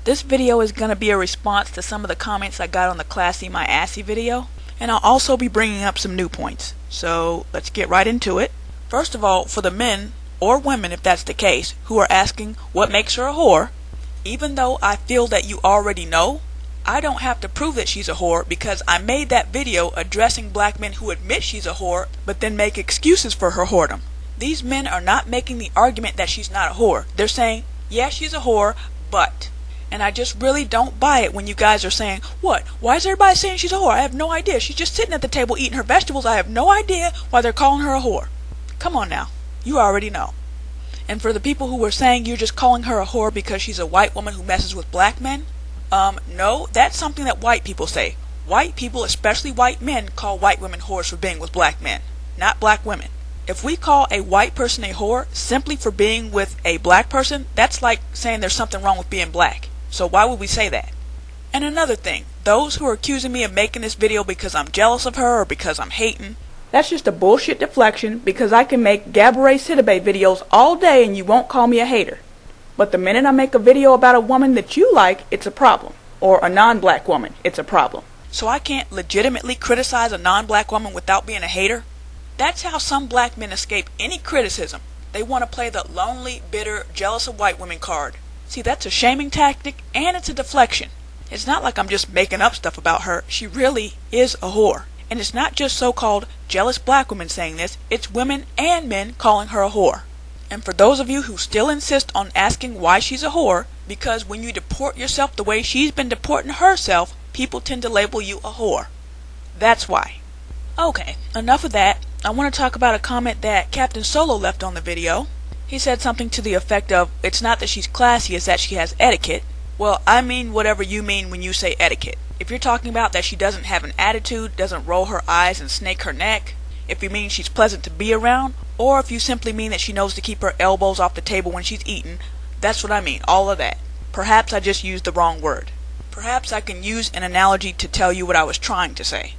This video is going to be a response to some of the comments I got on the Classy My Assy video, and I'll also be bringing up some new points. So let's get right into it. First of all, for the men, or women if that's the case, who are asking what makes her a whore, even though I feel that you already know, I don't have to prove that she's a whore because I made that video addressing black men who admit she's a whore but then make excuses for her whoredom. These men are not making the argument that she's not a whore. They're saying, yeah, she's a whore, but. And I just really don't buy it when you guys are saying, what? Why is everybody saying she's a whore? I have no idea. She's just sitting at the table eating her vegetables. I have no idea why they're calling her a whore. Come on now. You already know. And for the people who were saying you're just calling her a whore because she's a white woman who messes with black men, no, that's something that white people say. White people, especially white men, call white women whores for being with black men, not black women. If we call a white person a whore simply for being with a black person, that's like saying there's something wrong with being black. So why would we say that? And another thing, those who are accusing me of making this video because I'm jealous of her or because I'm hating, that's just a bullshit deflection because I can make Gabourey Sidibe videos all day and you won't call me a hater. But the minute I make a video about a woman that you like, it's a problem. Or a non-black woman, it's a problem. So I can't legitimately criticize a non-black woman without being a hater? That's how some black men escape any criticism. They want to play the lonely, bitter, jealous of white women card. See, that's a shaming tactic and it's a deflection. It's not like I'm just making up stuff about her. She really is a whore. And it's not just so-called jealous black women saying this, it's women and men calling her a whore. And for those of you who still insist on asking why she's a whore, because when you deport yourself the way she's been deporting herself, people tend to label you a whore. That's why. Okay, enough of that. I want to talk about a comment that Captain Solo left on the video. He said something to the effect of, it's not that she's classy, it's that she has etiquette. Well, I mean whatever you mean when you say etiquette. If you're talking about that she doesn't have an attitude, doesn't roll her eyes and snake her neck, if you mean she's pleasant to be around, or if you simply mean that she knows to keep her elbows off the table when she's eating, that's what I mean, all of that. Perhaps I just used the wrong word. Perhaps I can use an analogy to tell you what I was trying to say.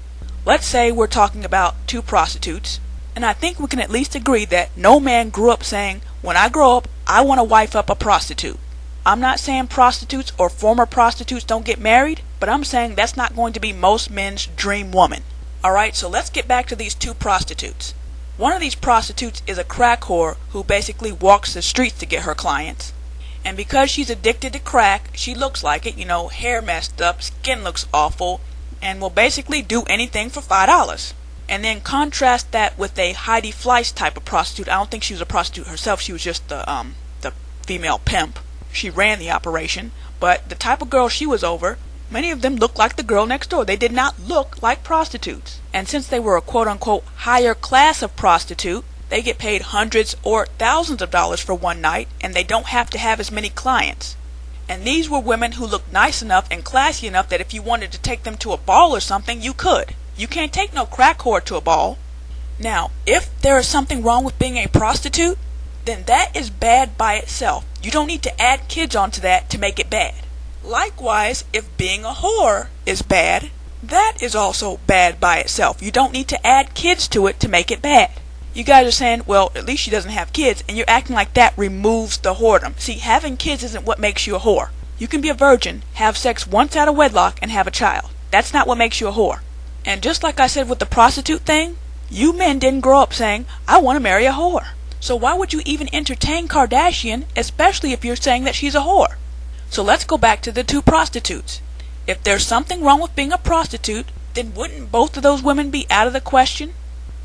Let's say we're talking about two prostitutes, and I think we can at least agree that no man grew up saying, when I grow up, I want to wife up a prostitute. I'm not saying prostitutes or former prostitutes don't get married, but I'm saying that's not going to be most men's dream woman. Alright, so let's get back to these two prostitutes. One of these prostitutes is a crack whore who basically walks the streets to get her clients. And because she's addicted to crack, she looks like it, hair messed up, skin looks awful, and will basically do anything for $5. And then contrast that with a Heidi Fleiss type of prostitute. I don't think she was a prostitute herself, she was just the female pimp. She ran the operation, but the type of girl she was over, many of them looked like the girl next door. They did not look like prostitutes. And since they were a quote-unquote higher class of prostitute, they get paid hundreds or thousands of dollars for one night, and they don't have to have as many clients. And these were women who looked nice enough and classy enough that if you wanted to take them to a ball or something, you could. You can't take no crack whore to a ball. Now, if there is something wrong with being a prostitute, then that is bad by itself. You don't need to add kids onto that to make it bad. Likewise, if being a whore is bad, that is also bad by itself. You don't need to add kids to it to make it bad. You guys are saying, well, at least she doesn't have kids, and you're acting like that removes the whoredom. See, having kids isn't what makes you a whore. You can be a virgin, have sex once out of wedlock, and have a child. That's not what makes you a whore. And just like I said with the prostitute thing, you men didn't grow up saying, I want to marry a whore. So why would you even entertain Kardashian, especially if you're saying that she's a whore? So let's go back to the two prostitutes. If there's something wrong with being a prostitute, then wouldn't both of those women be out of the question?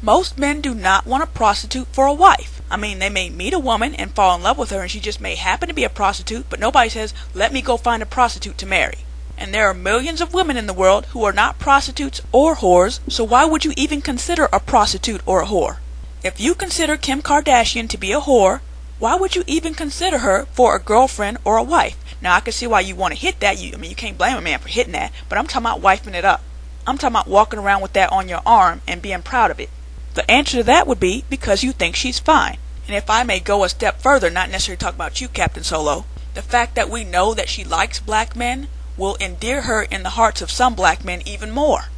Most men do not want a prostitute for a wife. I mean, they may meet a woman and fall in love with her and she just may happen to be a prostitute, but nobody says, let me go find a prostitute to marry. And there are millions of women in the world who are not prostitutes or whores, so why would you even consider a prostitute or a whore? If you consider Kim Kardashian to be a whore, why would you even consider her for a girlfriend or a wife? Now, I can see why you want to hit that. You can't blame a man for hitting that, but I'm talking about wifing it up. I'm talking about walking around with that on your arm and being proud of it. The answer to that would be because you think she's fine. And if I may go a step further, not necessarily talk about you, Captain Solo, the fact that we know that she likes black men will endear her in the hearts of some black men even more.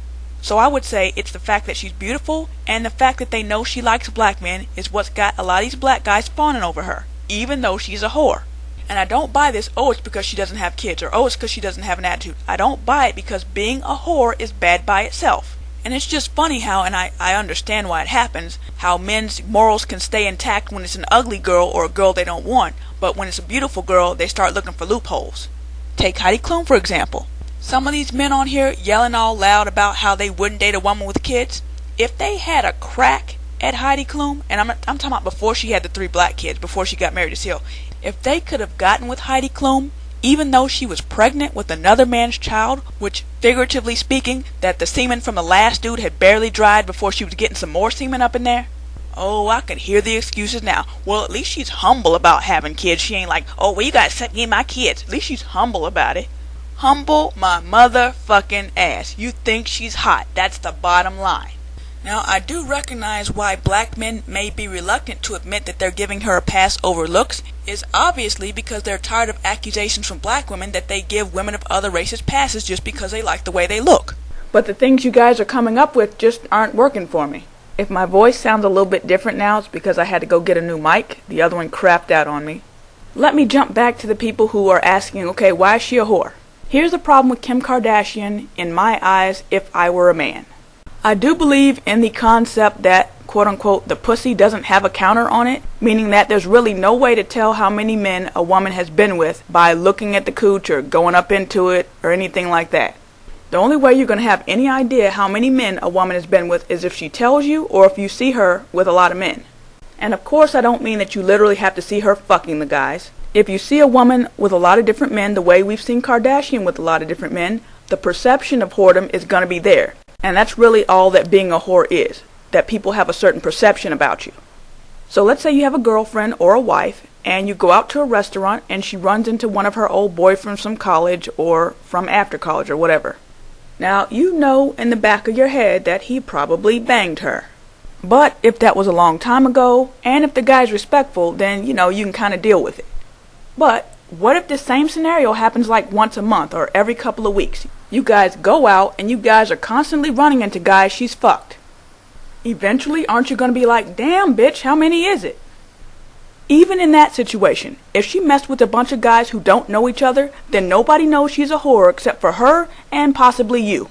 So I would say it's the fact that she's beautiful and the fact that they know she likes black men is what's got a lot of these black guys fawning over her, even though she's a whore. And I don't buy this, oh, it's because she doesn't have kids, or oh, it's because she doesn't have an attitude. I don't buy it because being a whore is bad by itself. And it's just funny how, and I understand why it happens, how men's morals can stay intact when it's an ugly girl or a girl they don't want, but when it's a beautiful girl, they start looking for loopholes. Take Heidi Klum, for example. Some of these men on here yelling all loud about how they wouldn't date a woman with kids. If they had a crack at Heidi Klum, and I'm talking about before she had the 3 black kids, before she got married to Seal, if they could have gotten with Heidi Klum, even though she was pregnant with another man's child, which, figuratively speaking, that the semen from the last dude had barely dried before she was getting some more semen up in there. Oh, I can hear the excuses now. Well, at least she's humble about having kids. She ain't like, oh, well, you gotta set me my kids. At least she's humble about it. Humble my motherfucking ass. You think she's hot. That's the bottom line. Now, I do recognize why black men may be reluctant to admit that they're giving her a pass over looks is obviously because they're tired of accusations from black women that they give women of other races passes just because they like the way they look. But the things you guys are coming up with just aren't working for me. If my voice sounds a little bit different now, it's because I had to go get a new mic. The other one crapped out on me. Let me jump back to the people who are asking, okay, why is she a whore? Here's the problem with Kim Kardashian, in my eyes, if I were a man. I do believe in the concept that, quote-unquote, the pussy doesn't have a counter on it, meaning that there's really no way to tell how many men a woman has been with by looking at the cooch or going up into it or anything like that. The only way you're going to have any idea how many men a woman has been with is if she tells you or if you see her with a lot of men. And of course I don't mean that you literally have to see her fucking the guys. If you see a woman with a lot of different men the way we've seen Kardashian with a lot of different men, the perception of whoredom is going to be there. And that's really all that being a whore is, that people have a certain perception about you. So let's say you have a girlfriend or a wife, and you go out to a restaurant and she runs into one of her old boyfriends from college or from after college or whatever. Now, you know in the back of your head that he probably banged her. But if that was a long time ago, and if the guy's respectful, then, you can kind of deal with it. But what if this same scenario happens like once a month or every couple of weeks? You guys go out and you guys are constantly running into guys she's fucked. Eventually, aren't you going to be like, damn bitch, how many is it? Even in that situation, if she messed with a bunch of guys who don't know each other, then nobody knows she's a whore except for her and possibly you.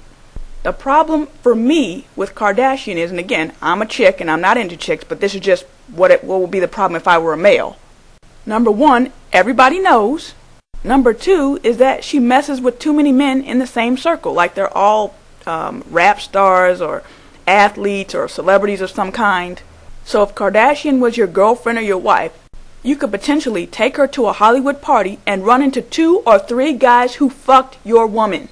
The problem for me with Kardashian is, and again, I'm a chick and I'm not into chicks, but this is just what would be the problem if I were a male. Number one, everybody knows. Number two is that she messes with too many men in the same circle, like they're all rap stars or athletes or celebrities of some kind. So if Kardashian was your girlfriend or your wife, you could potentially take her to a Hollywood party and run into 2 or 3 guys who fucked your woman.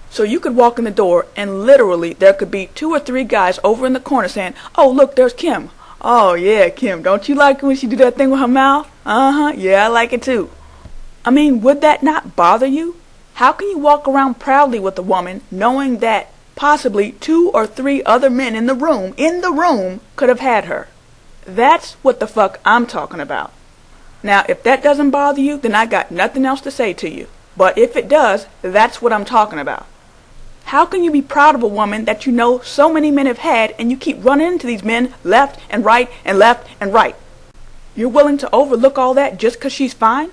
So you could walk in the door and literally there could be 2 or 3 guys over in the corner saying, oh look, there's Kim. Oh yeah, Kim, don't you like it when she do that thing with her mouth? Uh-huh, yeah, I like it too. I mean, would that not bother you? How can you walk around proudly with a woman knowing that possibly 2 or 3 other men in the room could have had her? That's what the fuck I'm talking about. Now, if that doesn't bother you, then I got nothing else to say to you. But if it does, that's what I'm talking about. How can you be proud of a woman that you know so many men have had and you keep running into these men left and right and left and right? You're willing to overlook all that just because she's fine?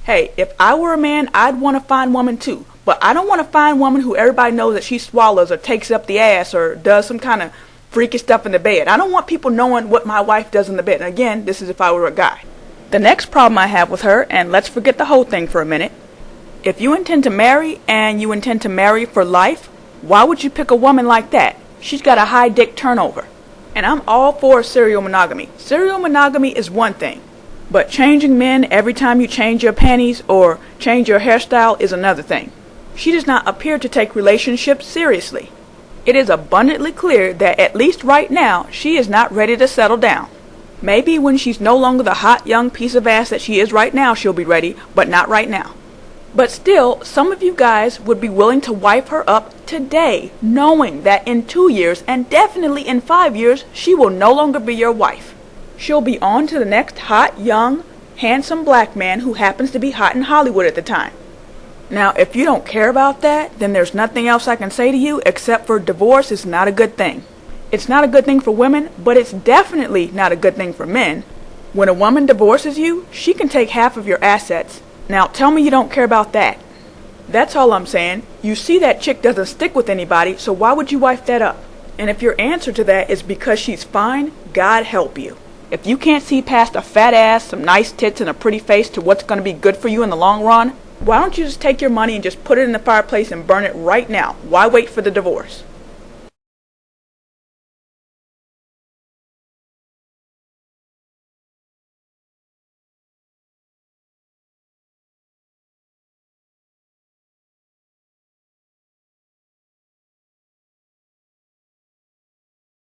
Hey, if I were a man, I'd want a fine woman too. But I don't want a fine woman who everybody knows that she swallows or takes up the ass or does some kind of freaky stuff in the bed. I don't want people knowing what my wife does in the bed. And again, this is if I were a guy. The next problem I have with her, and let's forget the whole thing for a minute. If you intend to marry and you intend to marry for life, why would you pick a woman like that? She's got a high dick turnover. And I'm all for serial monogamy. Serial monogamy is one thing. But changing men every time you change your panties or change your hairstyle is another thing. She does not appear to take relationships seriously. It is abundantly clear that at least right now, she is not ready to settle down. Maybe when she's no longer the hot young piece of ass that she is right now, she'll be ready, but not right now. But still, some of you guys would be willing to wipe her up today, knowing that in 2 years, and definitely in 5 years, she will no longer be your wife. She'll be on to the next hot, young, handsome black man who happens to be hot in Hollywood at the time. Now, if you don't care about that, then there's nothing else I can say to you except for divorce is not a good thing. It's not a good thing for women, but it's definitely not a good thing for men. When a woman divorces you, she can take half of your assets, Now tell me you don't care about that. That's all I'm saying. You see that chick doesn't stick with anybody, so why would you wife that up? And if your answer to that is because she's fine, God help you. If you can't see past a fat ass, some nice tits, and a pretty face to what's going to be good for you in the long run, why don't you just take your money and just put it in the fireplace and burn it right now? Why wait for the divorce?